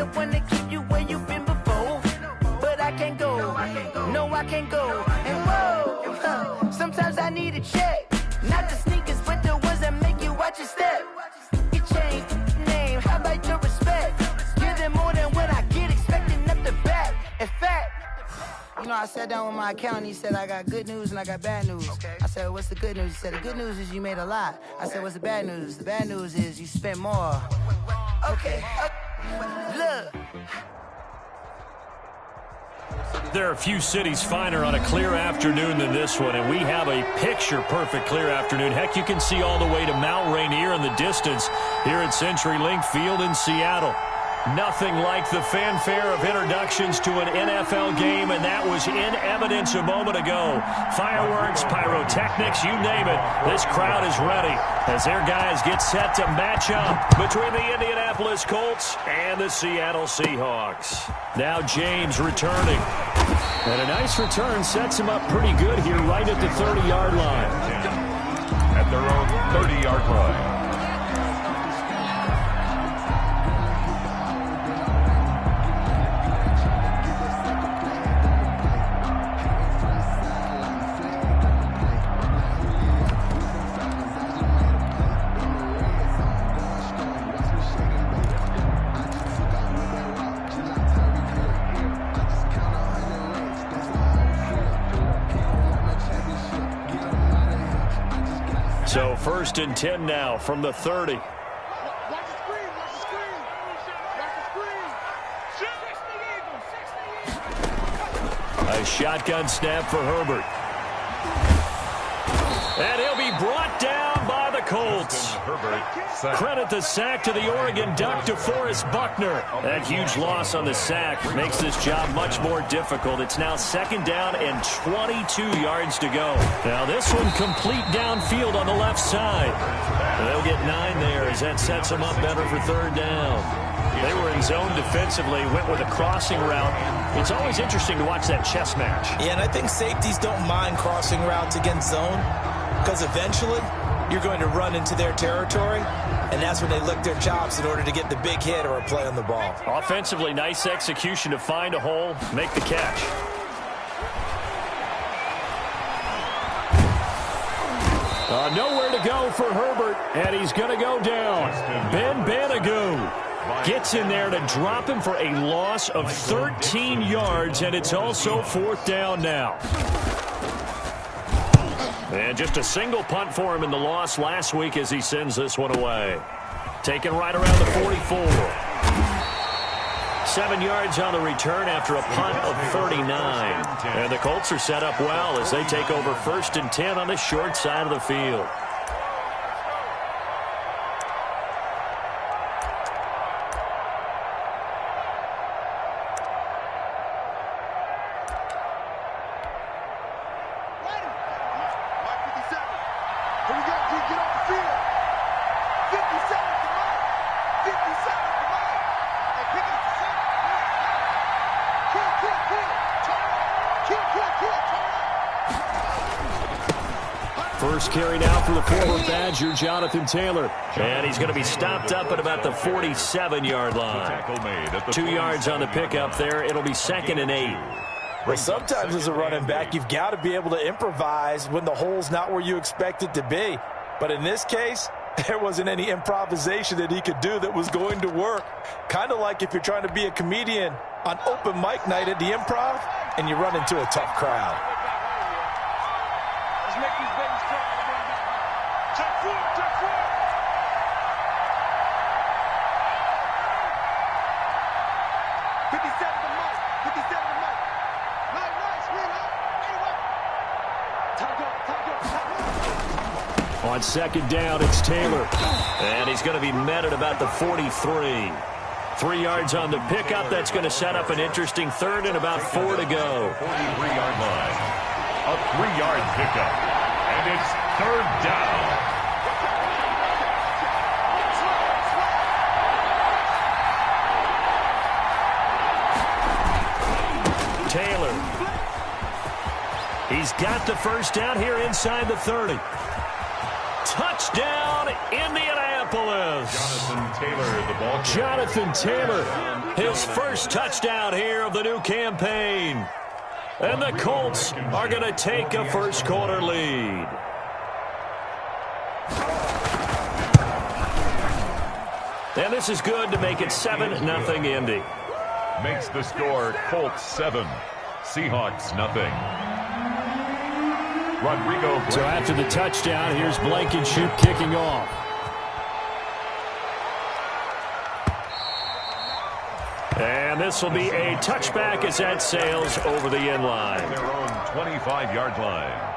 myself wanna keep you where you've been before, but I can't go. No, I can't go. And whoa, sometimes I need a check. Not the sneakers, but the ones that make you watch your step. You change name, how about your respect? Give them more than what I get, expecting up the back. In fact, you know, I sat down with my accountant. He said, I got good news and I got bad news. Okay. I said, what's the good news? He said, the good news is you made a lot. I said, what's the bad news? The bad news is you spent more. Okay. Look. There are a few cities finer on a clear afternoon than this one, and we have a picture-perfect clear afternoon. Heck, you can see all the way to Mount Rainier in the distance here at CenturyLink Field in Seattle. Nothing like the fanfare of introductions to an NFL game, and that was in evidence a moment ago. Fireworks, pyrotechnics, you name it. This crowd is ready as their guys get set to match up between the Indianapolis Colts and the Seattle Seahawks. Now James returning. And a nice return sets him up pretty good here right at the 30-yard line. At their own 30-yard line. So 1st and 10 now from the 30. A shotgun snap for Herbert. And he'll be brought down by the Colts. Credit the sack to the Oregon Duck, DeForest Buckner. That huge loss on the sack makes this job much more difficult. It's now 2nd down and 22 yards to go. Now this one complete downfield on the left side. They'll get 9 there as that sets them up better for 3rd down. They were in zone defensively, went with a crossing route. It's always interesting to watch that chess match. Yeah, and I think safeties don't mind crossing routes against zone because eventually you're going to run into their territory, and that's when they lick their chops in order to get the big hit or a play on the ball. Offensively, nice execution to find a hole, make the catch. Nowhere to go for Herbert, and he's going to go down. Ben Banagoo gets in there to drop him for a loss of 13 yards, and it's also 4th down now. And just a single punt for him in the loss last week as he sends this one away. Taken right around the 44. 7 yards on the return after a punt of 39. And the Colts are set up well as they take over 1st and 10 on the short side of the field. First carry now for the former Badger, Jonathan Taylor. And he's going to be stopped up at about the 47-yard line. 2 yards on the pickup there. It'll be 2nd and 8. Well, sometimes as a running back, you've got to be able to improvise when the hole's not where you expect it to be. But in this case, there wasn't any improvisation that he could do that was going to work. Kind of like if you're trying to be a comedian on open mic night at the Improv and you run into a tough crowd. On 2nd down, it's Taylor. And he's going to be met at about the 43. 3 yards on the pickup. That's going to set up an interesting 3rd and about 4 to go. 43-yard line. A 3-yard pickup. And it's 3rd down. Taylor. He's got the 1st down here inside the 30. Touchdown, Indianapolis. Indianapolis. Jonathan Taylor, the ball carrier. Jonathan Taylor, his first touchdown here of the new campaign. And the Colts are going to take a first quarter lead. And this is good to make it 7-0 Indy. Makes the score Colts 7, Seahawks nothing. Rodrigo. So after the touchdown, here's Blankenship kicking off. And this will be a touchback as that sails over the end line. Their own 25-yard line.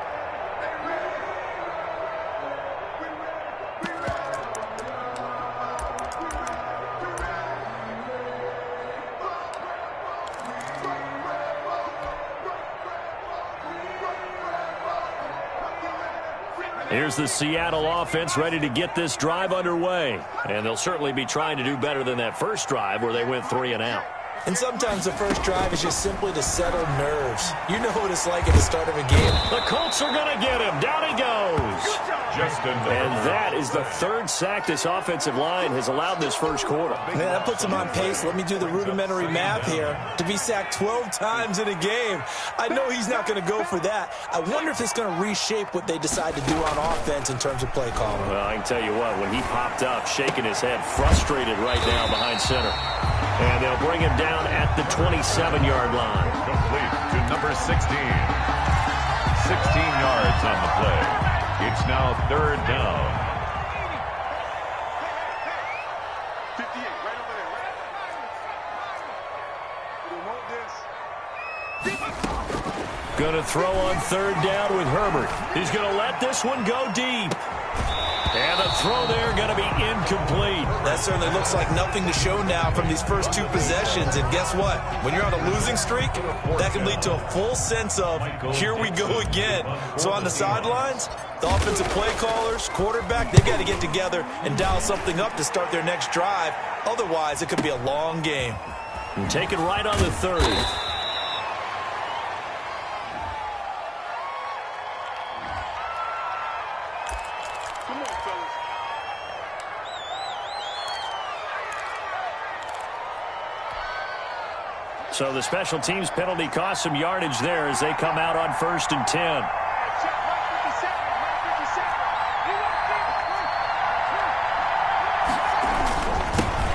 Here's the Seattle offense ready to get this drive underway. And they'll certainly be trying to do better than that first drive where they went 3 and out. And sometimes the first drive is just simply to settle nerves. You know what it's like at the start of a game. The Colts are going to get him. Down he goes. And that is the third sack this offensive line has allowed this first quarter. Man, that puts him on pace. Let me do the rudimentary math here. To be sacked 12 times in a game, I know he's not going to go for that. I wonder if it's going to reshape what they decide to do on offense in terms of play calling. Well, I can tell you what, when he popped up, shaking his head, frustrated right now behind center. And they'll bring him down at the 27-yard line. Complete to number 16. 16 yards on the play. It's now third down. 58, right over there. Going to throw on third down with Herbert. He's going to let this one go deep. And the throw there going to be incomplete. That certainly looks like nothing to show now from these first two possessions. And guess what? When you're on a losing streak, that can lead to a full sense of, here we go again. So on the sidelines, the offensive play callers, quarterback, they've got to get together and dial something up to start their next drive. Otherwise, it could be a long game. And take it right on the 30. So the special teams penalty cost some yardage there as they come out on 1st and 10.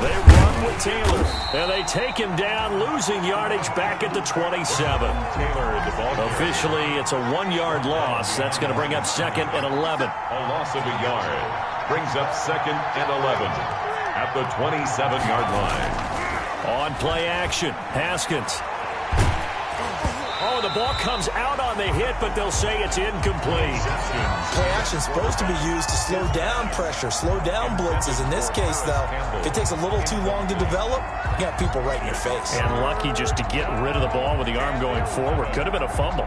They run with Taylor, and they take him down, losing yardage back at the 27. Officially, it's a 1-yard loss. That's going to bring up 2nd and 11. A loss of a yard brings up 2nd and 11 at the 27-yard line. On play action, Haskins. Oh, the ball comes out on the hit, but they'll say it's incomplete. Play action is supposed to be used to slow down pressure, slow down blitzes. In this case, though, if it takes a little too long to develop, you got people right in your face. And lucky just to get rid of the ball with the arm going forward. Could have been a fumble.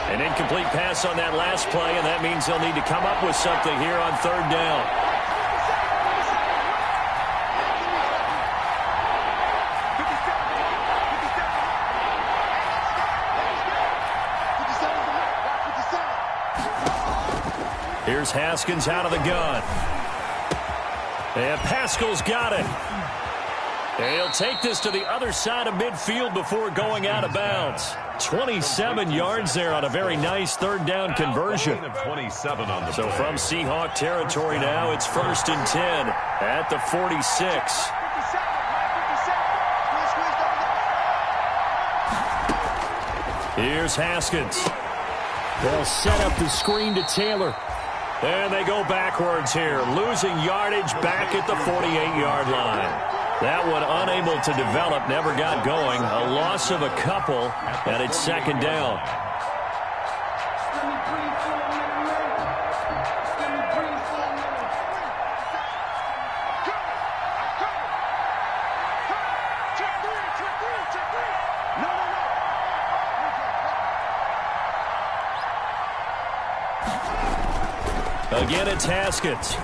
An incomplete pass on that last play, and that means they'll need to come up with something here on 3rd down. Here's Haskins out of the gun. And Pascal's got it. And he'll take this to the other side of midfield before going out of bounds. 27 yards there on a very nice 3rd down conversion. 27 on the So play. from Seahawk territory now, it's 1st and 10 at the 46. Here's Haskins. They'll set up the screen to Taylor. And they go backwards here, losing yardage back at the 48-yard line. That one unable to develop, never got going. A loss of a couple, and it's 2nd down. Again, it's Haskins.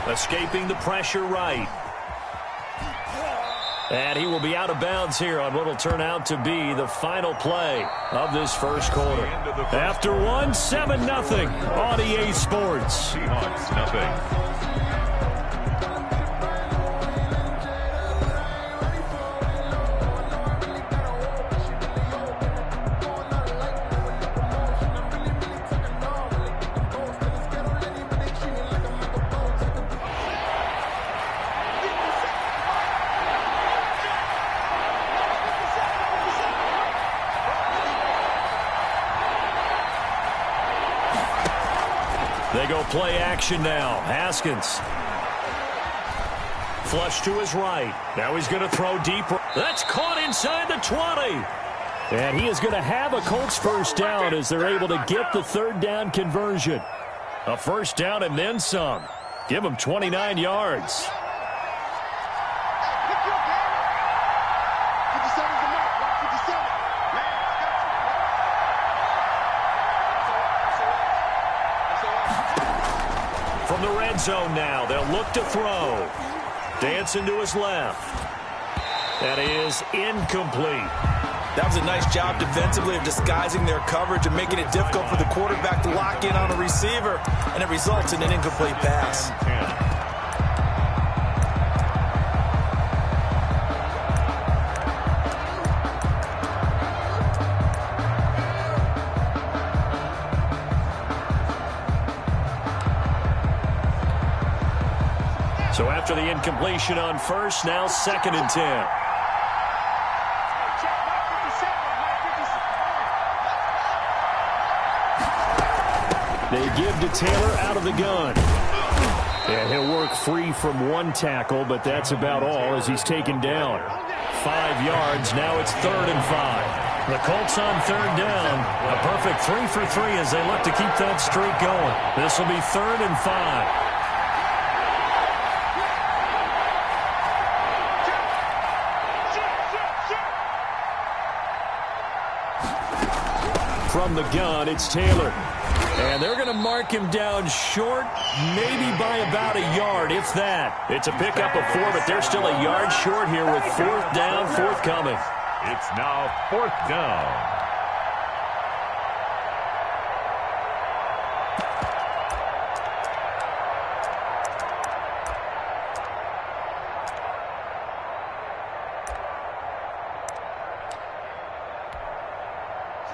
Escaping the pressure right. And he will be out of bounds here on what will turn out to be the final play of this first quarter. After one, 7-0 on EA Sports. Seahawks nothing. They go play action now. Haskins. Flush to his right. Now he's going to throw deep. That's caught inside the 20. And he is going to have a Colts first down as they're able to get the third down conversion. A first down and then some. Give him 29 yards. From the red zone now, they'll look to throw. Dancing to his left. That is incomplete. That was a nice job defensively of disguising their coverage and making it difficult for the quarterback to lock in on a receiver, and it results in an incomplete pass. So after the incompletion on first, now 2nd and 10. They give to Taylor out of the gun. And he'll work free from one tackle, but that's about all as he's taken down. 5 yards, now it's 3rd and 5. The Colts on 3rd down. A perfect 3 for 3 as they look to keep that streak going. This will be 3rd and 5. From the gun, it's Taylor. And they're going to mark him down short, maybe by about a yard, if that. It's a pickup of 4, but they're still a yard short here with 4th down, forthcoming. It's now 4th down.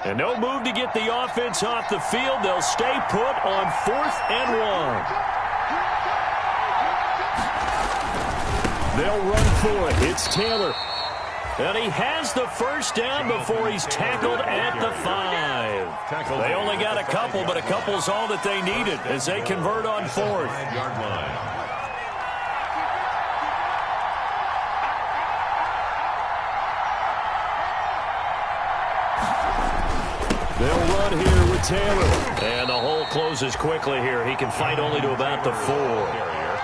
And no move to get the offense off the field. They'll stay put on 4th and 1. They'll run for it. It's Taylor. And he has the first down before he's tackled at the 5. They only got a couple, but a couple's all that they needed as they convert on 4th. Yard line. They'll run here with Taylor. And the hole closes quickly here. He can fight only to about the 4.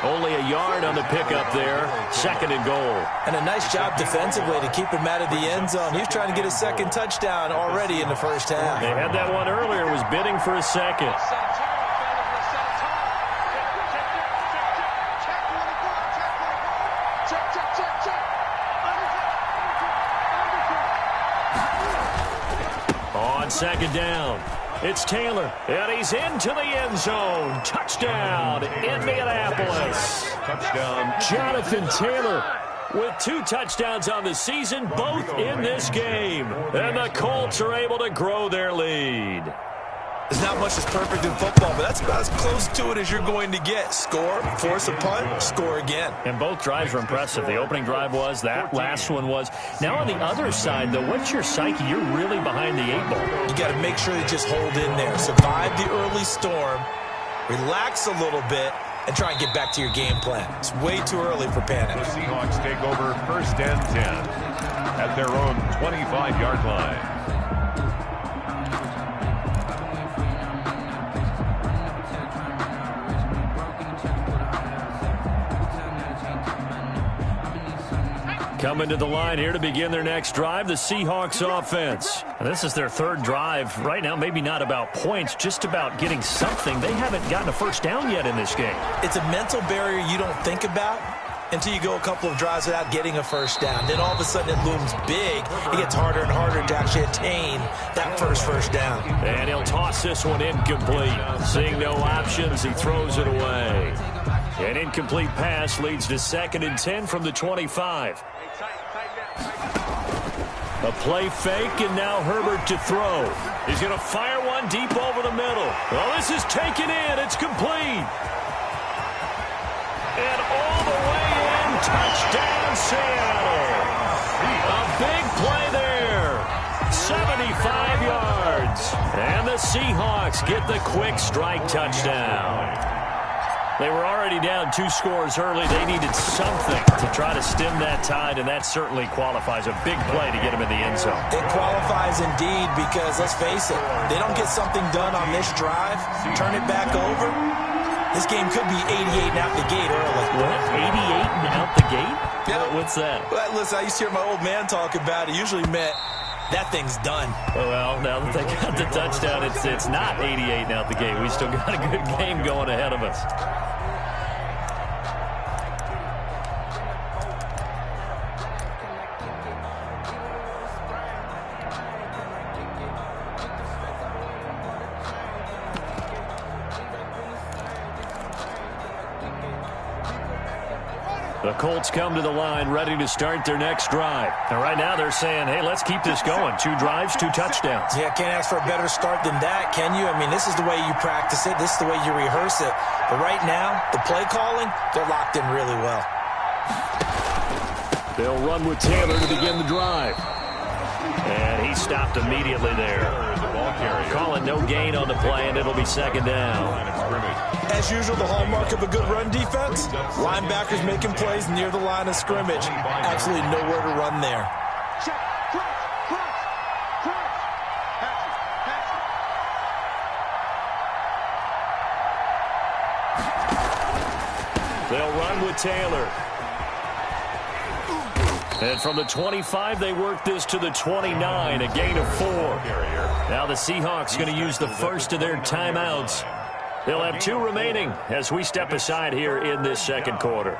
Only a yard on the pickup there. 2nd and goal. And a nice job defensively to keep him out of the end zone. He's trying to get his 2nd touchdown already in the first half. They had that one earlier. Was bidding for a 2nd. On 2nd down, it's Taylor, and he's into the end zone. Touchdown, Indianapolis. Touchdown. Jonathan Taylor with 2 touchdowns on the season, both in this game. And the Colts are able to grow their lead. There's not much that's perfect in football, but that's about as close to it as you're going to get. Score, force a punt, score again. And both drives were impressive. The opening drive was, that last one was. Now on the other side, though, what's your psyche? You're really behind the 8 ball. You got to make sure you just hold in there. Survive the early storm, relax a little bit, and try and get back to your game plan. It's way too early for panic. The Seahawks take over 1st and 10 at their own 25-yard line. Coming to the line here to begin their next drive, the Seahawks offense. And this is their 3rd drive. Right now, maybe not about points, just about getting something. They haven't gotten a first down yet in this game. It's a mental barrier you don't think about until you go a couple of drives without getting a first down. Then all of a sudden it looms big. It gets harder and harder to actually attain that first down. And he'll toss this one incomplete. Seeing no options, he throws it away. An incomplete pass leads to 2nd and 10 from the 25. A play fake, and now Herbert to throw. He's going to fire one deep over the middle. Well, this is taken in. It's complete. And all the way in, touchdown Seattle. A big play there. 75 yards. And the Seahawks get the quick strike touchdown. They were already down 2 scores early. They needed something to try to stem that tide, and that certainly qualifies. A big play to get them in the end zone. It qualifies indeed because, let's face it, they don't get something done on this drive, turn it back over. This game could be 88 and out the gate early. What? 88 and out the gate? Yeah. What's that? Well, listen, I used to hear my old man talk about it. Usually meant that thing's done. Well, now that they got the touchdown, it's not 88 and out the gate. We still got a good game going ahead of us. The Colts come to the line ready to start their next drive. And right now they're saying, hey, let's keep this going. 2 drives, 2 touchdowns. Yeah, can't ask for a better start than that, can you? I mean, this is the way you practice it. This is the way you rehearse it. But right now, the play calling, they're locked in really well. They'll run with Taylor to begin the drive. And he stopped immediately there. Calling no gain on the play, and it'll be 2nd down. As usual, the hallmark of a good run defense, linebackers making plays near the line of scrimmage. Absolutely nowhere to run there. They'll run with Taylor. And from the 25, they work this to the 29, a gain of 4. Now the Seahawks going to use the first of their timeouts. They'll have 2 remaining as we step aside here in this 2nd quarter.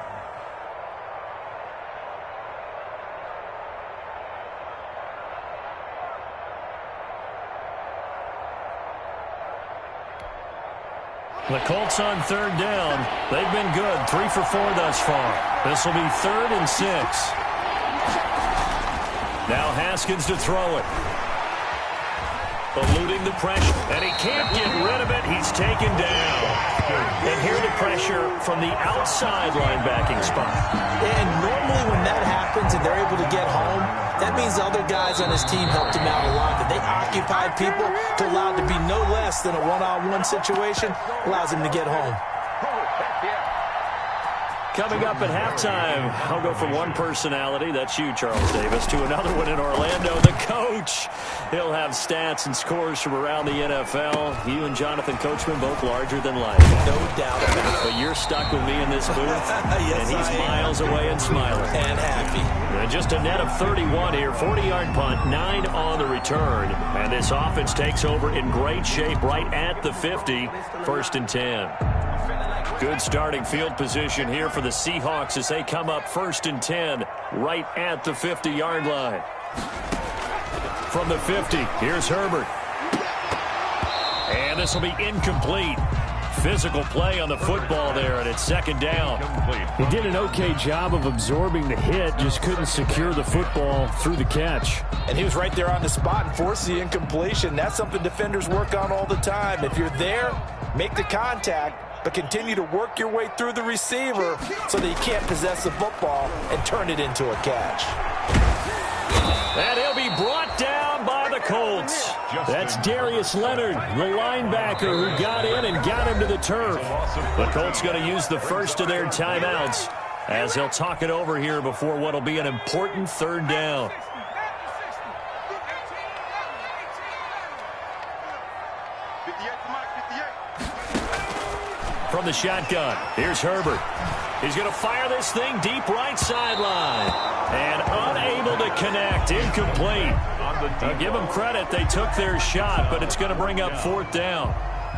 The Colts on 3rd down. They've been good, 3 for 4 thus far. This will be 3rd and 6. Now Haskins to throw it. Eluding the pressure, and he can't get rid of it. He's taken down. And here the pressure from the outside linebacking spot. And normally when that happens and they're able to get home, that means the other guys on his team helped him out a lot. That they occupied people to allow it to be no less than a one-on-one situation, allows him to get home. Coming up at halftime, I'll go from one personality, that's you, Charles Davis, to another one in Orlando, the coach. He'll have stats and scores from around the NFL. You and Jonathan Coachman, both larger than life. No doubt about it. But you're stuck with me in this booth, yes, and he's miles away and smiling. And happy. And just a net of 31 here, 40-yard punt, 9 on the return. And this offense takes over in great shape right at the 50, 1st and 10. Good starting field position here for the Seahawks as they come up 1st and 10 right at the 50-yard line. From the 50, here's Herbert. And this will be incomplete. Physical play on the football there, and it's 2nd down. He did an okay job of absorbing the hit, just couldn't secure the football through the catch. And he was right there on the spot and forced the incompletion. That's something defenders work on all the time. If you're there, make the contact, but continue to work your way through the receiver so that you can't possess the football and turn it into a catch. And he'll be brought down by the Colts. That's Darius Leonard, the linebacker who got in and got him to the turf. The Colts going to use the first of their timeouts as they'll talk it over here before what will be an important 3rd down. From the shotgun, here's Herbert. He's going to fire this thing deep right sideline. And unable to connect, incomplete. I'll give them credit, they took their shot, but it's going to bring up 4th down.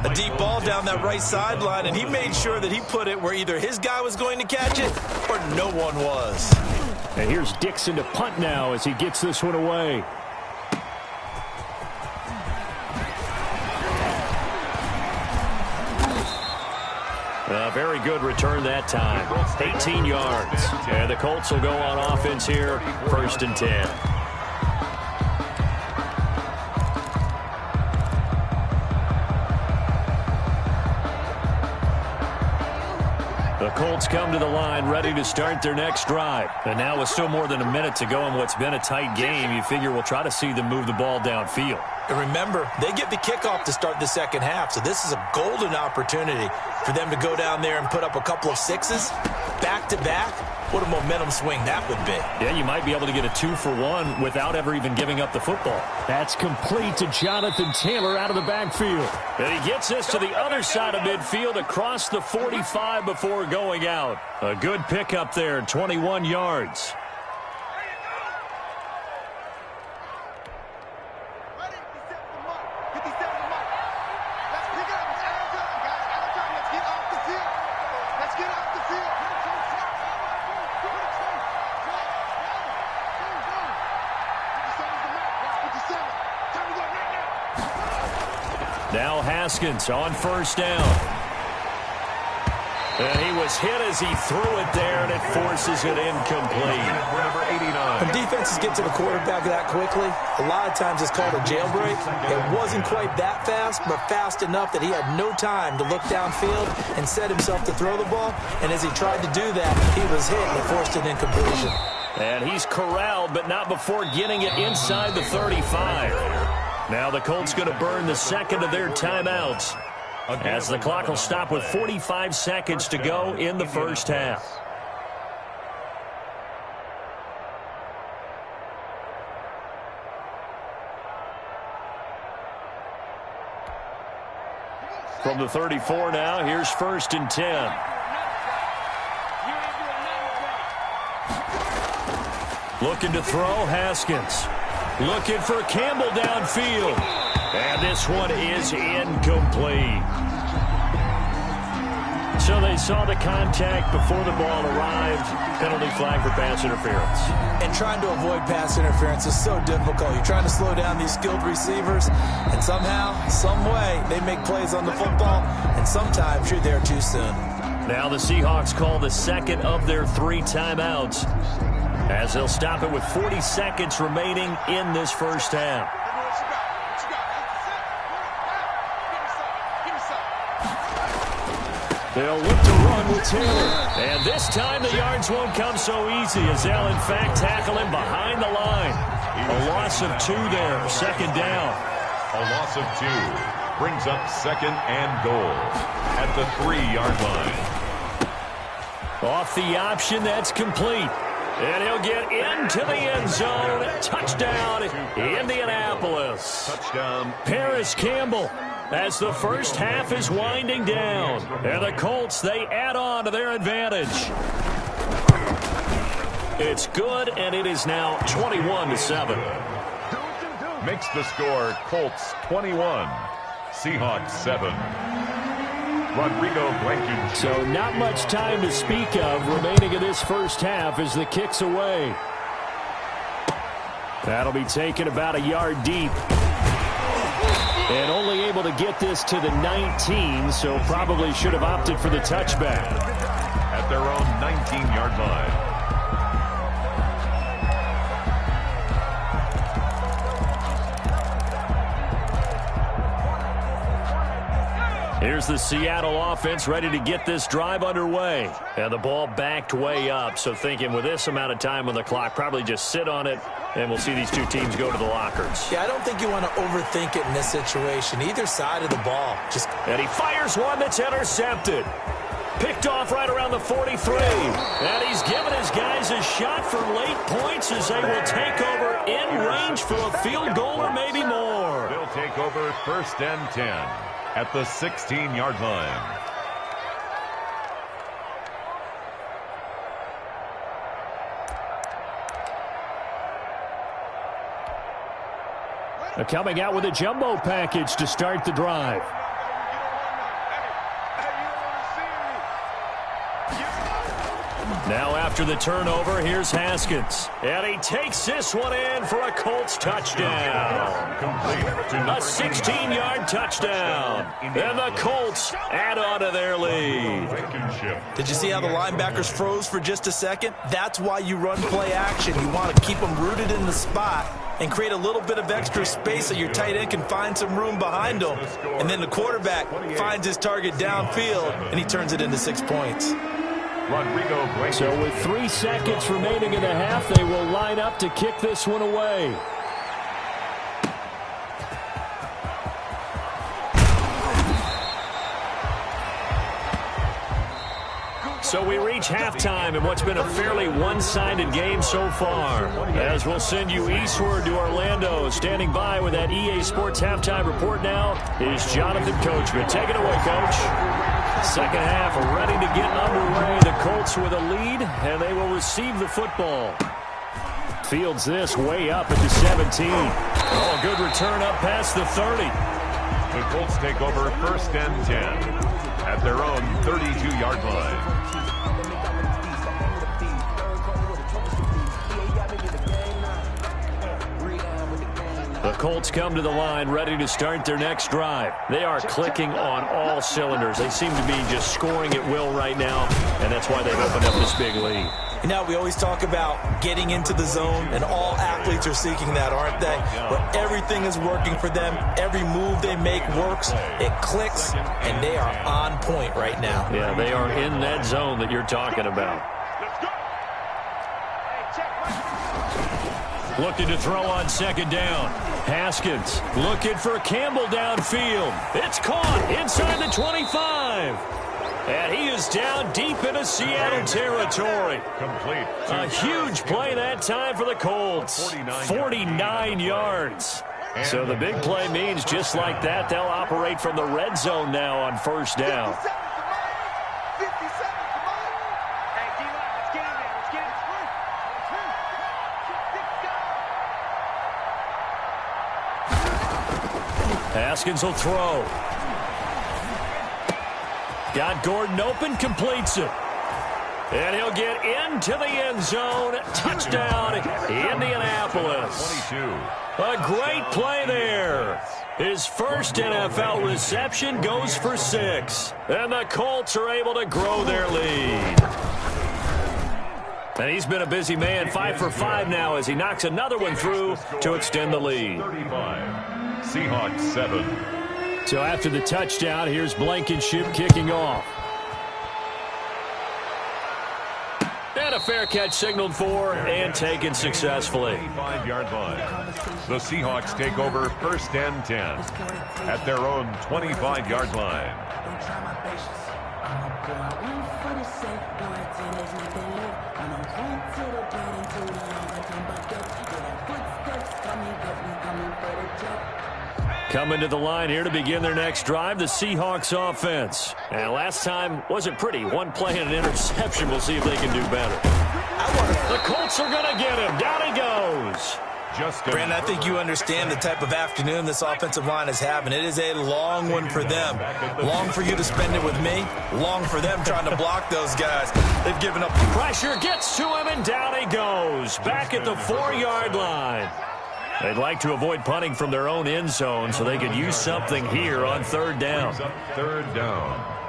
A deep ball down that right sideline, and he made sure that he put it where either his guy was going to catch it or no one was. And here's Dixon to punt now as he gets this one away. A very good return that time. 18 yards. And the Colts will go on offense here, 1st and 10. The Colts come to the line ready to start their next drive. And now with still more than a minute to go in what's been a tight game, you figure we'll try to see them move the ball downfield. And remember, they get the kickoff to start the second half, so this is a golden opportunity for them to go down there and put up a couple of sixes back-to-back. What a momentum swing that would be. Yeah, you might be able to get a 2-for-1 without ever even giving up the football. That's complete to Jonathan Taylor out of the backfield. And he gets this to the other side of midfield across the 45 before going out. A good pickup there, 21 yards. Now Haskins on 1st down. And he was hit as he threw it there, and it forces it incomplete. Number 89. When defenses get to the quarterback that quickly, a lot of times it's called a jailbreak. It wasn't quite that fast, but fast enough that he had no time to look downfield and set himself to throw the ball. And as he tried to do that, he was hit and it forced an incompletion. And he's corralled, but not before getting it inside the 35. Now the Colts going to burn the second of their timeouts as the clock will stop with 45 seconds to go in the first half. From the 34 now, here's 1st and 10. Looking to throw, Haskins. Looking for Campbell downfield. And this one is incomplete. So they saw the contact before the ball arrived. Penalty flag for pass interference. And trying to avoid pass interference is so difficult. You're trying to slow down these skilled receivers, and somehow, some way, they make plays on the football, and sometimes you're there too soon. Now the Seahawks call the second of their 3 timeouts, as they'll stop it with 40 seconds remaining in this first half. They'll look to run with Taylor. And this time the yards won't come so easy as they'll, in fact, tackle him behind the line. A loss of 2 there, 2nd down. A loss of 2 brings up 2nd and goal at the 3-yard line. Off the option, that's complete. And he'll get into the end zone. Touchdown, Indianapolis. Touchdown. Paris Campbell, as the first half is winding down. And the Colts, they add on to their advantage. It's good, and it is now 21-7. Makes the score Colts 21, Seahawks 7. Rodrigo Blankenship. So not much time to speak of remaining in this first half as the kick's away. That'll be taken about a yard deep. And only able to get this to the 19, so probably should have opted for the touchback. At their own 19-yard line. Here's the Seattle offense ready to get this drive underway. And the ball backed way up, so thinking with this amount of time on the clock, probably just sit on it, and we'll see these two teams go to the lockers. Yeah, I don't think you want to overthink it in this situation. Either side of the ball. And he fires one that's intercepted. Picked off right around the 43. And he's given his guys a shot for late points as they will take over in range for a field goal or maybe more. They'll take over 1st and 10 at the 16-yard line. Coming out with a jumbo package to start the drive. Now after the turnover, here's Haskins. And he takes this one in for a Colts touchdown. A 16-yard touchdown. And the Colts add on to their lead. Did you see how the linebackers froze for just a second? That's why you run play action. You want to keep them rooted in the spot and create a little bit of extra space so your tight end can find some room behind him. And then the quarterback finds his target downfield, and he turns it into 6 points. So with 3 seconds remaining in the half, they will line up to kick this one away. So we reach halftime in what's been a fairly one-sided game so far. As we'll send you eastward to Orlando. Standing by with that EA Sports halftime report now is Jonathan Coachman. Take it away, Coach. Second half ready to get underway. The Colts with a lead, and they will receive the football. Fields this way up at the 17. Oh, good return up past the 30. The Colts take over 1st and 10 at their own 32-yard line. The Colts come to the line ready to start their next drive. They are clicking on all cylinders. They seem to be just scoring at will right now, and that's why they've opened up this big lead. You know, we always talk about getting into the zone, and all athletes are seeking that, aren't they? Where everything is working for them, every move they make works, it clicks, and they are on point right now. Yeah, they are in that zone that you're talking about. Looking to throw on 2nd down. Haskins looking for Campbell downfield. It's caught inside the 25. And he is down deep into Seattle territory. Complete. A huge play that time for the Colts. 49 yards. So the big play means just like that, they'll operate from the red zone now on 1st down. Haskins will throw. Got Gordon open, completes it. And he'll get into the end zone. Touchdown, Indianapolis. 22. A great play there. His first NFL reception goes for 6. And the Colts are able to grow their lead. And he's been a busy man, 5 for 5 now as he knocks another one through to extend the lead. 35. Seahawks 7. So after the touchdown, here's Blankenship kicking off. And a fair catch signaled for and taken successfully. 5-yard line. The Seahawks take over 1st and 10 at their own 25-yard line. Coming to the line here to begin their next drive, the Seahawks offense. And last time wasn't pretty. One play and an interception. We'll see if they can do better. The Colts are going to get him. Down he goes. Brandon, I think you understand the type of afternoon this offensive line is having. It is a long one for them. Long for you to spend it with me. Long for them trying to block those guys. They've given up. Pressure gets to him, and down he goes. Back at the 4-yard line. They'd like to avoid punting from their own end zone so they could use something here on 3rd down. 3rd down.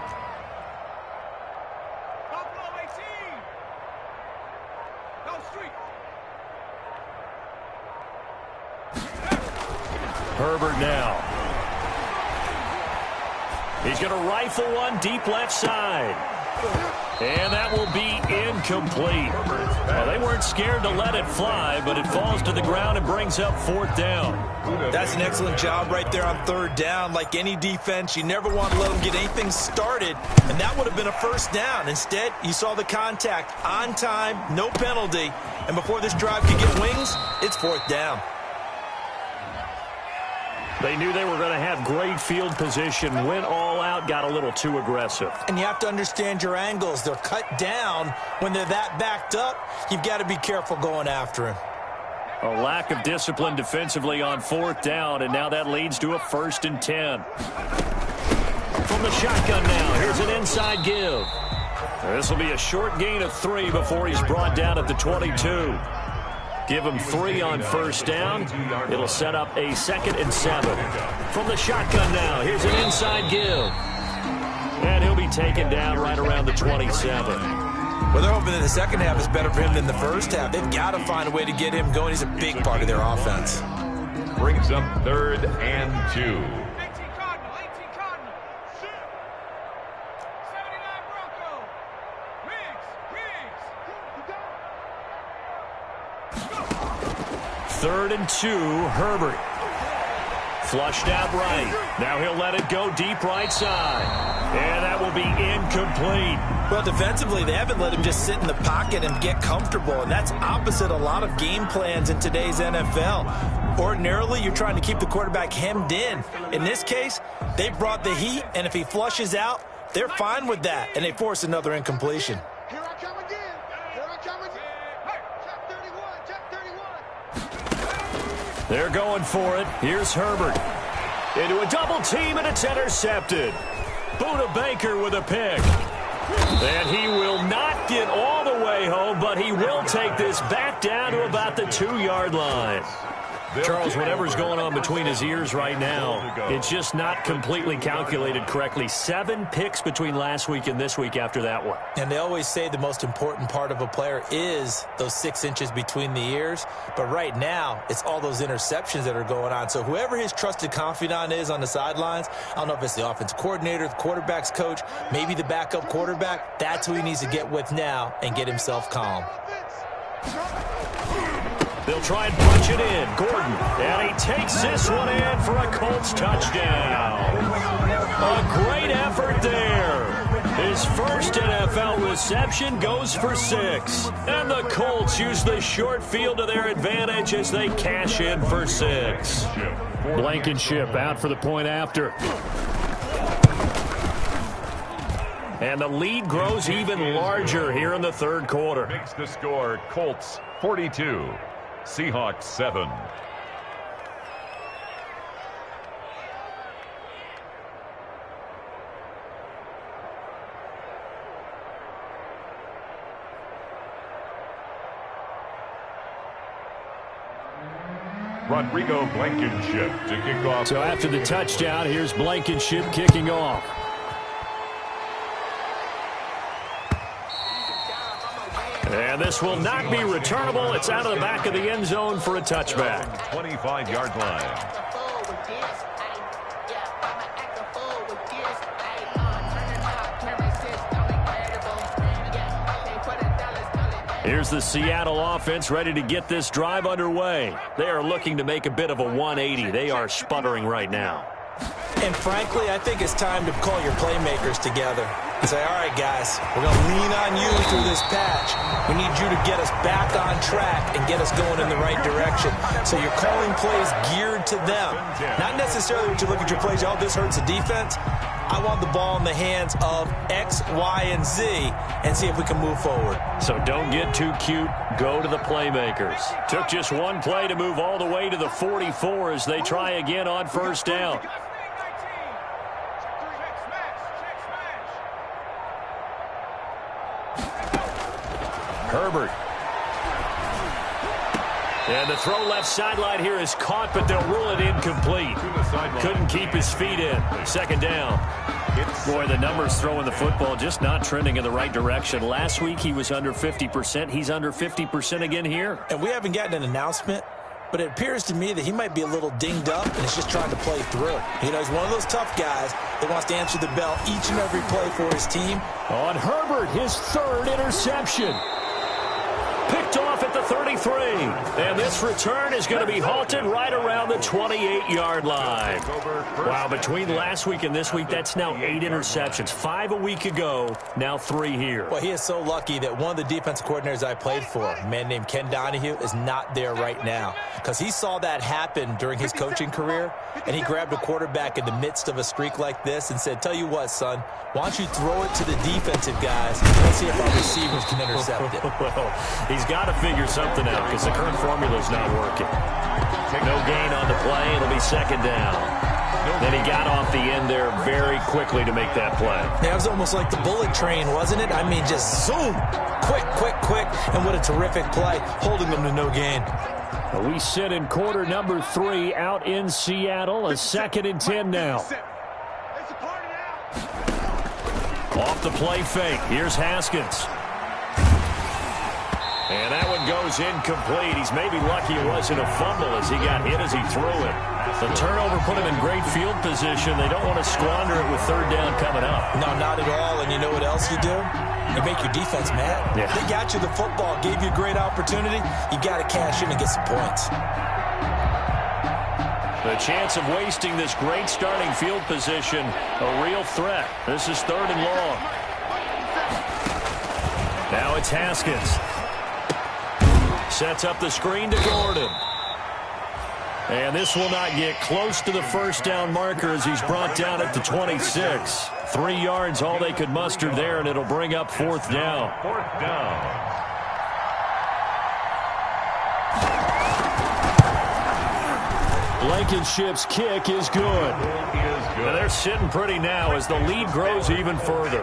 Herbert now. He's going to rifle one deep left side. And that will be incomplete. Well, they weren't scared to let it fly, but it falls to the ground and brings up 4th down. That's an excellent job right there on 3rd down. Like any defense, you never want to let them get anything started, and that would have been a 1st down. Instead, you saw the contact on time, no penalty, and before this drive could get wings, it's 4th down. They knew they were going to have great field position, went all out, got a little too aggressive. And you have to understand your angles. They're cut down. When they're that backed up, you've got to be careful going after him. A lack of discipline defensively on 4th down, and now that leads to a 1st and 10. From the shotgun now, here's an inside give. This will be a short gain of 3 before he's brought down at the 22. Give him 3 on first down. It'll set up a 2nd and 7. From the shotgun now, here's an inside give. And he'll be taken down right around the 27. Well, they're hoping that the second half is better for him than the first half. They've got to find a way to get him going. He's a big part of their offense. Brings up 3rd and 2. 3rd and 2, Herbert. Flushed out right. Now he'll let it go deep right side. And that will be incomplete. Well, defensively, they haven't let him just sit in the pocket and get comfortable, and that's opposite a lot of game plans in today's NFL. Ordinarily, you're trying to keep the quarterback hemmed in. In this case, they brought the heat, and if he flushes out, they're fine with that, and they force another incompletion. Here I come again. Here I come again. Check 31. Check 31. They're going for it. Here's Herbert. Into a double team, and it's intercepted. Buda Baker with a pick. And he will not get all the way home, but he will take this back down to about the 2-yard line. Charles, whatever's going on between his ears right now, it's just not completely calculated correctly. 7 picks between last week and this week after that one. And they always say the most important part of a player is those 6 inches between the ears. But right now, it's all those interceptions that are going on. So whoever his trusted confidant is on the sidelines, I don't know if it's the offense coordinator, the quarterback's coach, maybe the backup quarterback, that's who he needs to get with now and get himself calm. They'll try and punch it in. Gordon, and he takes this one in for a Colts touchdown. A great effort there. His first NFL reception goes for 6. And the Colts use the short field to their advantage as they cash in for 6. Blankenship out for the point after. And the lead grows even larger here in the 3rd quarter. Makes the score Colts 42. Seahawks 7. Rodrigo Blankenship to kick off. So after the touchdown, here's Blankenship kicking off. And this will not be returnable. It's out of the back of the end zone for a touchback. 25-yard line. Here's the Seattle offense ready to get this drive underway. They are looking to make a bit of a 180. They are sputtering right now. And frankly, I think it's time to call your playmakers together and say, all right, guys, we're going to lean on you through this patch. We need you to get us back on track and get us going in the right direction. So you're calling plays geared to them. Not necessarily when you look at your plays, oh, this hurts the defense. I want the ball in the hands of X, Y, and Z and see if we can move forward. So don't get too cute. Go to the playmakers. Took just one play to move all the way to the 44 as they try again on first down. Herbert. And the throw left sideline here is caught, but they'll rule it incomplete. Couldn't keep his feet in. 2nd down. Boy, the numbers throwing the football just not trending in the right direction. Last week he was under 50%. He's under 50% again here. And we haven't gotten an announcement, but it appears to me that he might be a little dinged up and is just trying to play through. You know, he's one of those tough guys that wants to answer the bell each and every play for his team. On Herbert, his 3rd interception. Picked off at the 33. And this return is going to be halted right around the 28-yard line. Wow, between last week and this week, that's now 8 interceptions. 5 a week ago, now 3 here. Well, he is so lucky that one of the defensive coordinators I played for, a man named Ken Donahue, is not there right now. Because he saw that happen during his coaching career, and he grabbed a quarterback in the midst of a streak like this and said, tell you what, son, why don't you throw it to the defensive guys and let's see if our receivers can intercept it. Well, he's got to figure something out because the current formula is not working. No gain on the play. It'll be 2nd down. Then he got off the end there very quickly to make that play. Yeah, it was almost like the bullet train, wasn't it? I mean, just zoom, quick, quick, quick, and what a terrific play, holding them to no gain. We sit in quarter number 3 out in Seattle, a 2nd and 10 now. Off the play fake, here's Haskins. And that one goes incomplete. He's maybe lucky it wasn't a fumble as he got hit as he threw it. The turnover put him in great field position. They don't want to squander it with 3rd down coming up. No, not at all. And you know what else you do? You make your defense mad. Yeah. They got you the football, gave you a great opportunity. You got to cash in and get some points. The chance of wasting this great starting field position, a real threat. This is 3rd and long. Now it's Haskins. Sets up the screen to Gordon. And this will not get close to the 1st down marker as he's brought down at the 26. 3 yards, all they could muster there, and it'll bring up 4th down. 4th down. Blankenship's kick is good. Now they're sitting pretty now as the lead grows even further.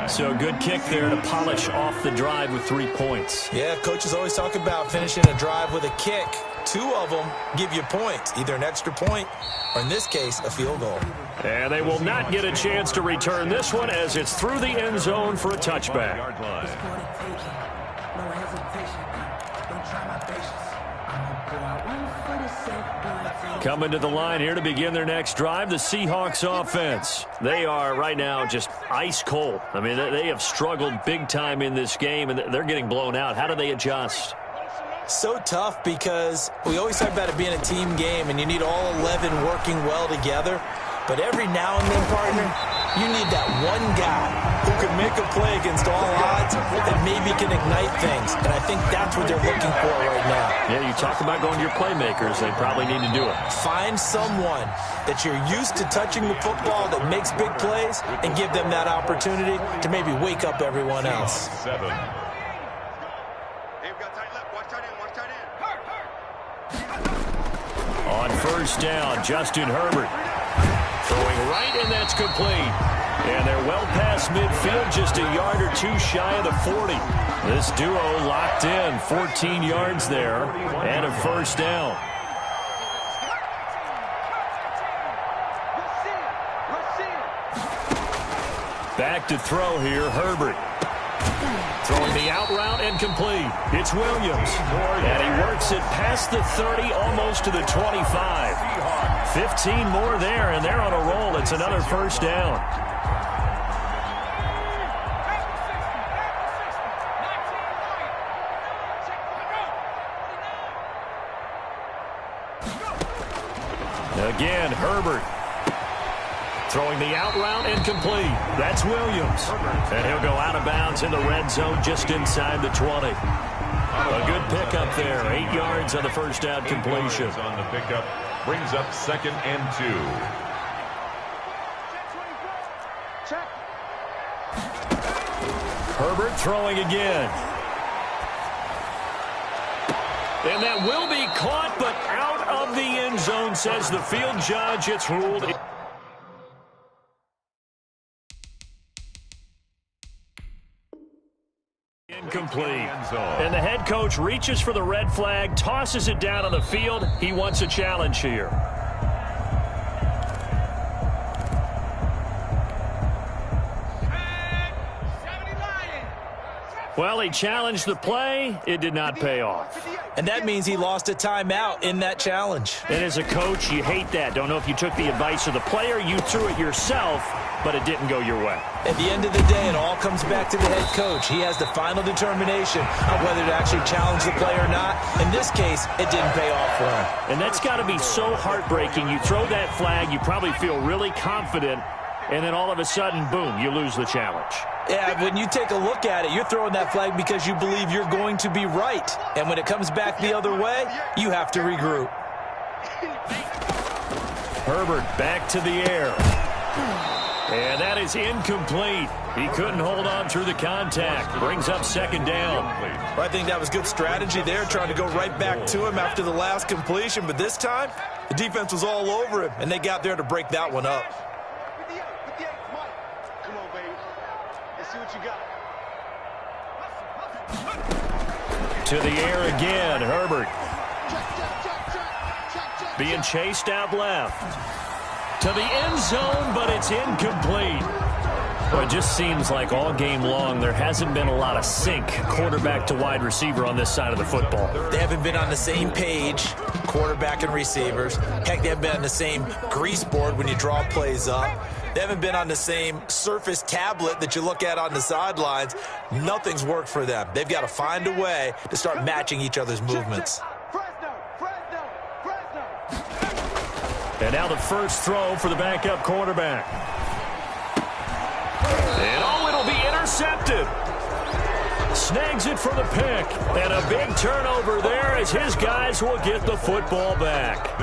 So good kick there to polish off the drive with 3 points. Yeah, coaches always talk about finishing a drive with a kick. 2 of them give you points, either an extra point or, in this case, a field goal. And they will not get a chance to return this one as it's through the end zone for a touchback. Coming to the line here to begin their next drive, the Seahawks offense. They are right now just ice cold. I mean, they have struggled big time in this game, and they're getting blown out. How do they adjust? So tough because we always talk about it being a team game, and you need all 11 working well together. But every now and then, partner, you need that one guy who can make a play against all odds that maybe can ignite things. And I think that's what they're looking for right now. Yeah, you talk about going to your playmakers. They probably need to do it. Find someone that you're used to touching the football that makes big plays and give them that opportunity to maybe wake up everyone else. 7. On 1st down, Justin Herbert throwing right, and that's complete. And they're well past midfield, just a yard or 2 shy of the 40. This duo locked in, 14 yards there, and a 1st down. Back to throw here, Herbert. Throwing the out route and complete. It's Williams. And he works it past the 30, almost to the 25. 15 more there, and they're on a roll. It's another 1st down. Again, Herbert. Throwing the out route and complete. That's Williams. And he'll go out of bounds in the red zone just inside the 20. A good pickup there. 8 yards on the 1st down completion. On the pickup brings up 2nd and 2. Herbert throwing again. And that will be caught, but out of the end zone, says the field judge. It's ruled incomplete. And the head coach reaches for the red flag, tosses it down on the field. He wants a challenge here. Well, he challenged the play. It did not pay off. And that means he lost a timeout in that challenge. And as a coach, you hate that. Don't know if you took the advice of the player, you threw it yourself, but it didn't go your way. At the end of the day, it all comes back to the head coach. He has the final determination on whether to actually challenge the play or not. In this case, it didn't pay off for him. And that's got to be so heartbreaking. You throw that flag, you probably feel really confident, and then all of a sudden, boom, you lose the challenge. Yeah, when you take a look at it, you're throwing that flag because you believe you're going to be right. And when it comes back the other way, you have to regroup. Herbert back to the air. And that is incomplete. He couldn't hold on through the contact. Brings up second down. I think that was good strategy there, trying to go right back to him after the last completion. But this time, the defense was all over him, and they got there to break that one up. Come on, baby. Let's see what you got. To the air again, Herbert. Being chased out left. To the end zone, but it's incomplete. Well, it just seems like all game long there hasn't been a lot of sync quarterback to wide receiver on this side of the football. They haven't been on the same page, quarterback and receivers. Heck, they haven't been on the same grease board when you draw plays up. They haven't been on the same Surface tablet that you look at on the sidelines. Nothing's worked for them. They've got to find a way to start matching each other's movements. And now the first throw for the backup quarterback. And it'll be intercepted. Snags it for the pick. And a big turnover there as his guys will get the football back.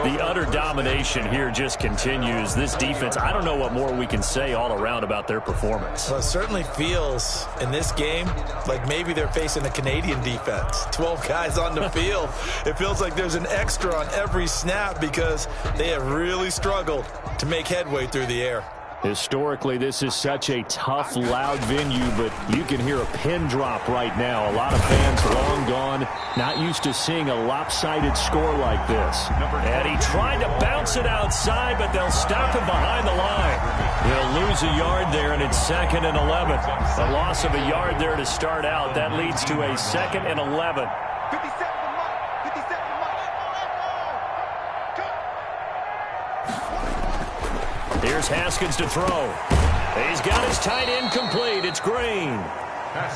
The utter domination here just continues. This defense, I don't know what more we can say all around about their performance. Well, it certainly feels in this game like maybe they're facing the Canadian defense. 12 guys on the field. It feels like there's an extra on every snap because they have really struggled to make headway through the air. Historically, this is such a tough, loud venue, but you can hear a pin drop right now. A lot of fans long gone, not used to seeing a lopsided score like this. And he tried to bounce it outside, but they'll stop him behind the line. He'll lose a yard there, and it's 2nd and 11. A loss of a yard there to start out. That leads to a 2nd and 11. Here's Haskins to throw. He's got his tight end complete. It's Green.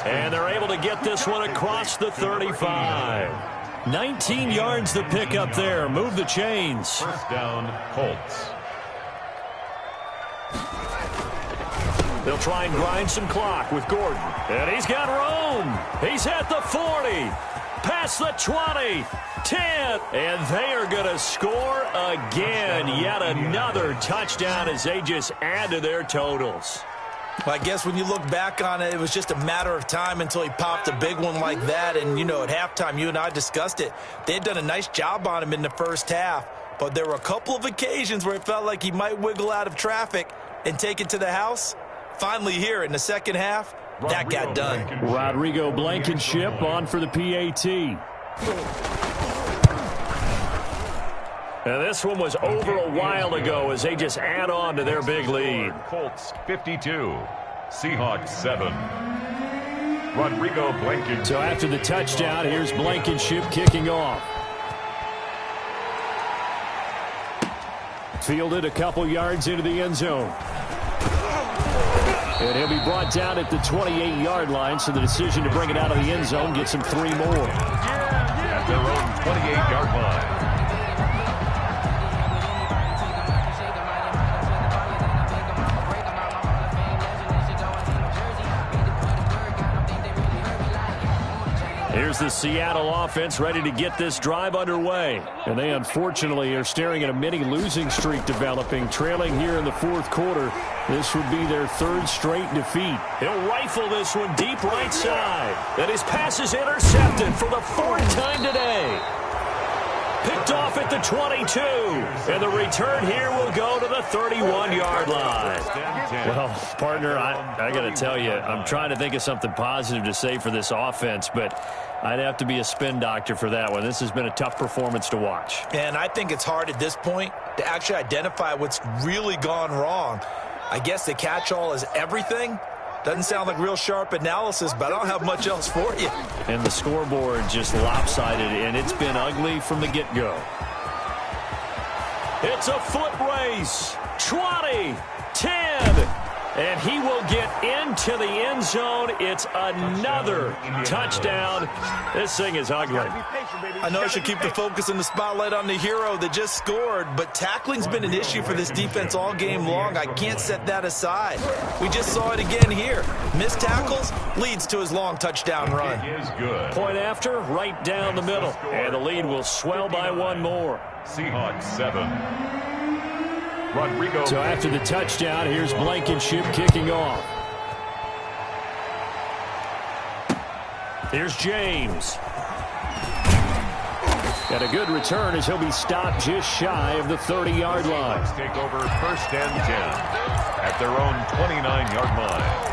And they're able to get this one across the 35. 19 yards the pick up there. Move the chains. First down, Colts. They'll try and grind some clock with Gordon. And he's got room. He's at the 40. Past the 20. 10. And they are going to score again. Yet another touchdown as they just add to their totals. Well, I guess when you look back on it, it was just a matter of time until he popped a big one like that. And, you know, at halftime, you and I discussed it. They had done a nice job on him in the first half. But there were a couple of occasions where it felt like he might wiggle out of traffic and take it to the house. Finally here in the second half, that got done. Rodrigo Blankenship on for the PAT. And this one was over a while ago as they just add on to their big lead. Colts 52, Seahawks 7. Rodrigo Blankenship. So after the touchdown, here's Blankenship kicking off. Fielded a couple yards into the end zone. And he'll be brought down at the 28-yard line, so the decision to bring it out of the end zone gets him 3 more. At their own 28-yard line. Here's the Seattle offense ready to get this drive underway. And they unfortunately are staring at a mini losing streak developing, trailing here in the fourth quarter. This would be their 3rd straight defeat. He'll rifle this one deep right side. And his pass is intercepted for the 4th time today. Picked off at the 22. And the return here will go to the 31-yard line. Well, partner, I got to tell you, I'm trying to think of something positive to say for this offense, but I'd have to be a spin doctor for that one. This has been a tough performance to watch. And I think it's hard at this point to actually identify what's really gone wrong. I guess the catch-all is everything. Doesn't sound like real sharp analysis, but I don't have much else for you. And the scoreboard just lopsided, and it's been ugly from the get-go. It's a foot race. 20, 10, and he will get into the end zone. It's another touchdown. This thing is ugly. I know I should keep the focus and the spotlight on the hero that just scored, but tackling's been an issue for this defense all game long. I can't set that aside. We just saw it again here. Missed tackles leads to his long touchdown run. Is good. Point after, right down the middle. And the lead will swell by 1 more. Seahawks 7. Rodrigo. So after the touchdown, here's Blankenship kicking off. Here's James. Got a good return as he'll be stopped just shy of the 30-yard line. Let's take over 1st and 10 at their own 29-yard line.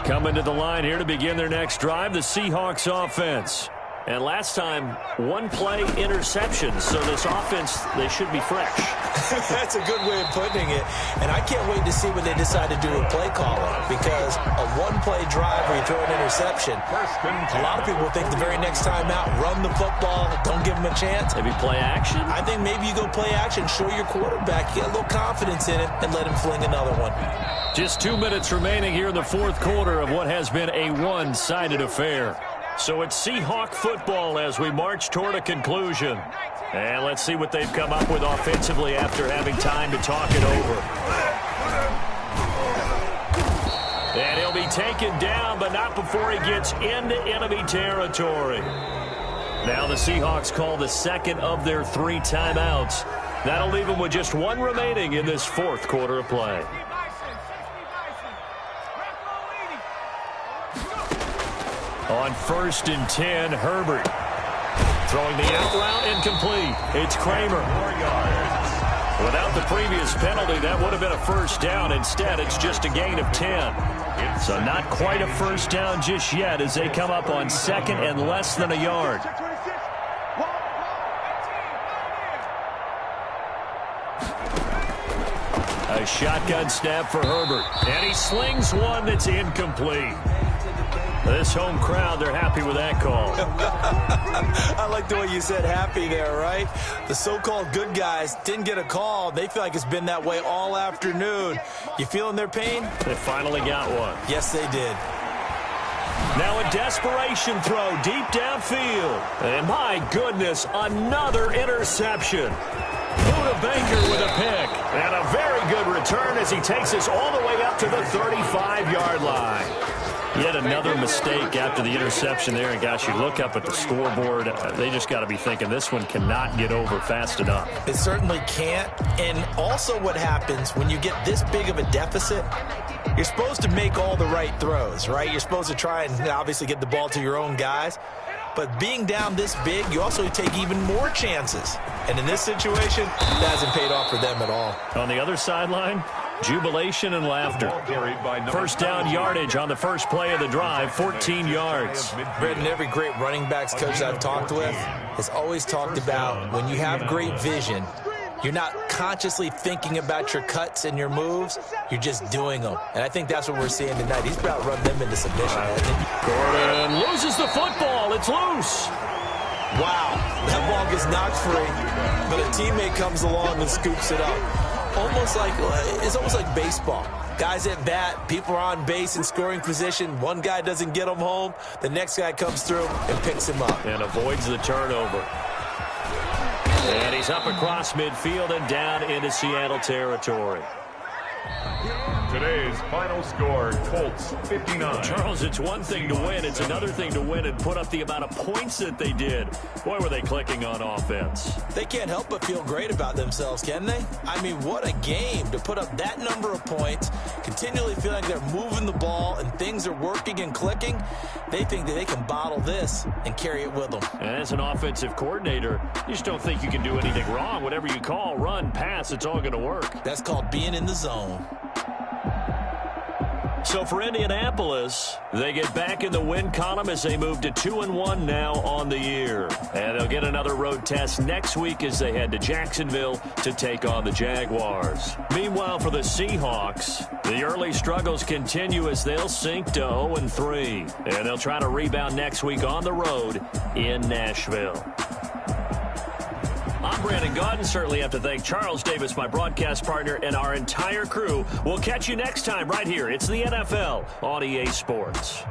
Coming to the line here to begin their next drive, the Seahawks offense. And last time, one-play interception. So this offense, they should be fresh. That's a good way of putting it. And I can't wait to see what they decide to do with play calling. Because a one-play drive where you throw an interception, a lot of people think the very next time out, run the football, don't give them a chance. Maybe play action? I think maybe you go play action, show your quarterback, get a little confidence in it, and let him fling another one. Just 2 minutes remaining here in the fourth quarter of what has been a one-sided affair. So it's Seahawk football as we march toward a conclusion. And let's see what they've come up with offensively after having time to talk it over. And he'll be taken down, but not before he gets into enemy territory. Now the Seahawks call the second of their 3 timeouts. That'll leave them with just 1 remaining in this fourth quarter of play. On 1st and 10, Herbert. Throwing the out route incomplete. It's Kramer. 4 yards. Without the previous penalty, that would have been a first down. Instead, it's just a gain of 10. So not quite a first down just yet as they come up on 2nd and less than a yard. A shotgun snap for Herbert. And he slings one that's incomplete. This home crowd, they're happy with that call. I like the way you said happy there, right? The so-called good guys didn't get a call. They feel like it's been that way all afternoon. You feeling their pain? They finally got one. Yes, they did. Now a desperation throw deep downfield. And my goodness, another interception. Buda Baker with a pick. And a very good return as he takes us all the way up to the 35-yard line. Yet another mistake after the interception there. And, gosh, you look up at the scoreboard. They just got to be thinking this one cannot get over fast enough. It certainly can't. And also what happens when you get this big of a deficit, you're supposed to make all the right throws, right? You're supposed to try and obviously get the ball to your own guys. But being down this big, you also take even more chances. And in this situation, that hasn't paid off for them at all. On the other sideline, jubilation and laughter. First down yardage on the first play of the drive, 14 yards. Brendan, every great running backs coach I've talked with has always talked about when you have great vision, you're not consciously thinking about your cuts and your moves. You're just doing them. And I think that's what we're seeing tonight. He's about to run them into submission. Gordon loses the football. It's loose. Wow. That ball gets knocked free, but a teammate comes along and scoops it up. It's almost like baseball. Guys at bat, people are on base in scoring position. One guy doesn't get him home. The next guy comes through and picks him up. And avoids the turnover. And he's up across midfield and down into Seattle territory. Today's final score, Colts 59. Charles, it's one thing to win. It's another thing to win and put up the amount of points that they did. Boy, were they clicking on offense. They can't help but feel great about themselves, can they? I mean, what a game to put up that number of points, continually feeling like they're moving the ball and things are working and clicking. They think that they can bottle this and carry it with them. And as an offensive coordinator, you just don't think you can do anything wrong. Whatever you call, run, pass, it's all going to work. That's called being in the zone. So for Indianapolis, they get back in the win column as they move to 2-1 now on the year. And they'll get another road test next week as they head to Jacksonville to take on the Jaguars. Meanwhile, for the Seahawks, the early struggles continue as they'll sink to 0-3. And they'll try to rebound next week on the road in Nashville. I'm Brandon Gaudin. Certainly have to thank Charles Davis, my broadcast partner, and our entire crew. We'll catch you next time right here. It's the NFL on EA Sports.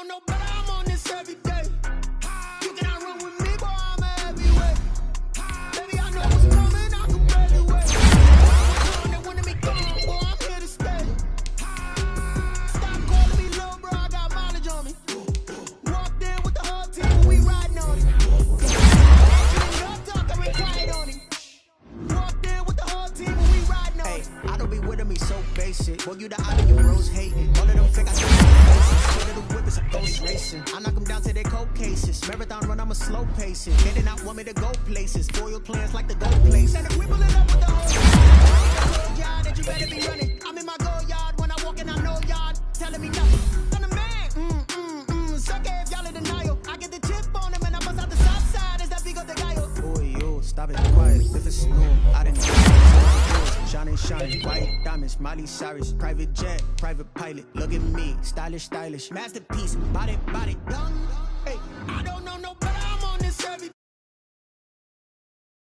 don't know, but I'm on this every day. You cannot run with me, boy, I'm a heavyweight. Baby, I know what's coming, I can barely wait. They wanted me gone, boy, I'm here to stay. Stop calling me low, bro, I got mileage on me. Walked in with the whole team, we riding on it. Talk, I been quiet on it. Walked in with the whole team, we riding on it. I don't be with me so basic. Boy, you the eye of your bros hating. All of them fake, I see faces. Shit of the whip is a ghost racing. I knock them down to their cold cases. Marathon run, I'm a slow pacing. They did not want me to go places. Foil plans like the go place. And if we pull it up with the whole yard, that you better be running. I'm in my go yard when I walk in, I know yard. Telling me nothing. I'm the man. Suck it if y'all in denial. I get the chip on him and I bust out the south side. Is that big of the guy? Boy, yo, stop it, quiet. If it's snow, I didn't shining, shining, white diamonds, Miley Cyrus, private jet, private pilot. Look at me, stylish, masterpiece, body, young.